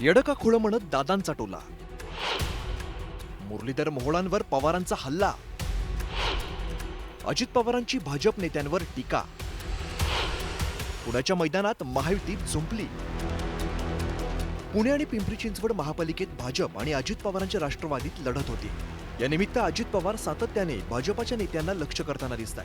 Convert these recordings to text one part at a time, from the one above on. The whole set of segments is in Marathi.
येडं का खुळं म्हणत दादांचा टोला, मुरलीधर मोहोळांवर पवारांचा हल्ला, अजित पवारांची भाजप नेत्यांवर टीका, पुण्याच्या मैदानात महायुतीत झुंपली. पुणे आणि पिंपरी चिंचवड महापालिकेत भाजप आणि अजित पवारांच्या राष्ट्रवादीत लढत होती. या निमित्त अजित पवार सातत्याने भाजपाच्या नेत्यांना लक्ष करताना दिसतात.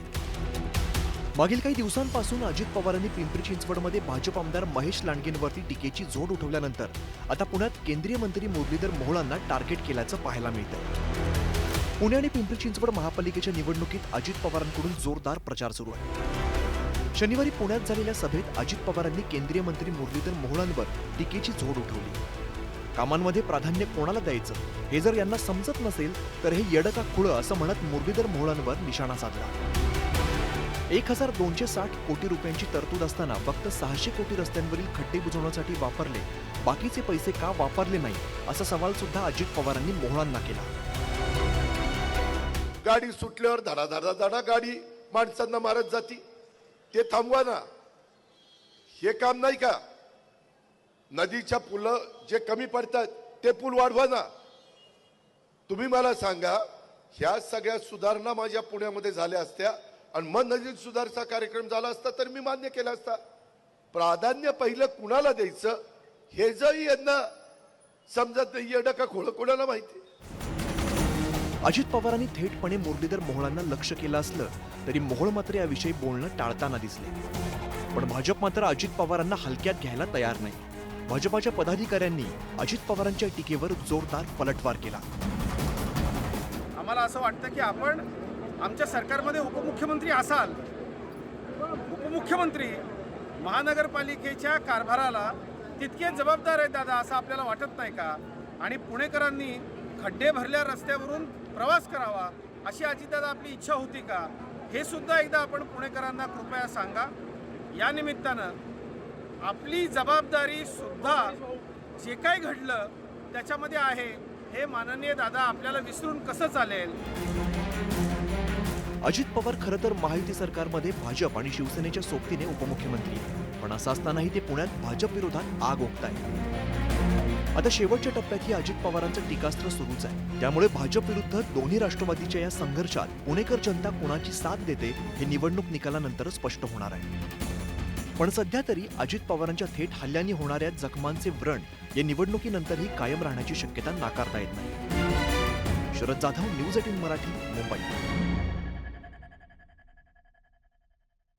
मागील काही दिवसांपासून अजित पवारांनी पिंपरी चिंचवडमध्ये भाजप आमदार महेश लांडगेंवरती टीकेची झोड उठवल्यानंतर आता पुण्यात केंद्रीय मंत्री मुरलीधर मोहोळांना टार्गेट केल्याचं पाहायला मिळतंय. पुणे आणि पिंपरी चिंचवड महापालिकेच्या निवडणुकीत अजित पवारांकडून जोरदार प्रचार सुरू आहे. शनिवारी पुण्यात झालेल्या सभेत अजित पवारांनी केंद्रीय मंत्री मुरलीधर मोहोळांवर टीकेची झोड उठवली. कामांमध्ये प्राधान्य कोणाला द्यायचं हे जर यांना समजत नसेल तर हे येडं का खुळं असं म्हणत मुरलीधर मोहोळांवर निशाणा साधला. 1260 कोटी रुपयांची तरतूद असताना फक्त 600 कोटी रस्त्यांवरील खड्डे बुजवण्यासाठी वापरले, बाकीचे पैसे का वापरले नाही असा सवाल सुद्धा अजित पवारांनी मोहोळांना केला. गाडी सुटल्यावर धडा धडा धडा गाडी माणसांना मारत जाती, ते थांबवा ना. हे काम नाही का? नदीच्या पुलं जे कमी पडतात ते पूल वाढवा ना. तुम्ही मला सांगा, ह्या सगळ्या सुधारणा माझ्या पुण्यामध्ये झाल्या असत्या आणि मग नदी सुधारचा कार्यक्रम झाला असता तर मी मान्य केला असता. प्राधान्य पहिलं कुणाला द्यायचं हे जरी यांना समजत नाही, येडं का खोळं कोणाला माहिती. अजित पवारांनी थेटपणे मुरलीधर मोहोळांना लक्ष केलं असलं तरी मोहोळ मात्र याविषयी बोलणं टाळताना दिसले. पण भाजप मात्र अजित पवारांना हलक्यात घ्यायला तयार नाही. भाजपाच्या पदाधिकाऱ्यांनी अजित पवारांच्या टीकेवर जोरदार पलटवार केला. आम्हाला असं वाटतं की आपण आमच्या सरकारमध्ये उपमुख्यमंत्री असाल, उपमुख्यमंत्री महानगरपालिकेच्या कारभाराला तितके जबाबदार आहेत दादा, असं आपल्याला वाटत नाही का? आणि पुणेकरांनी खड्डे भरल्या रस्त्यावरून प्रवास करावा अशी अजितदादा आपली इच्छा होती का? हे सुद्धा एकदा आपण पुणेकरांना कृपया सांगा. या निमित्तानं आपली जबाबदारी सुद्धा जे काही घडलं त्याच्यामध्ये आहे हे माननीय दादा आपल्याला विसरून कसं चालेल? अजित पवार खरं तर महायुती सरकारमध्ये भाजप आणि शिवसेनेच्या सोबतीने उपमुख्यमंत्री आहेत. पण असं असतानाही ते पुण्यात भाजप विरोधात आग ओकतायत. आता शेवटच्या टप्प्यात ही अजित पवारांचं टीकास्त्र सुरूच आहे. त्यामुळे भाजप विरुद्ध दोन्ही राष्ट्रवादीच्या या संघर्षात पुणेकर जनता कोणाची साथ देते हे निवडणूक निकालानंतरच स्पष्ट होणार आहे. पण सध्या तरी अजित पवारांच्या थेट हल्ल्याने होणाऱ्या जखमांचे व्रण या निवडणुकीनंतरही कायम राहण्याची शक्यता नाकारता येत नाही. शरद जाधव, न्यूज 18 मराठी, मुंबई.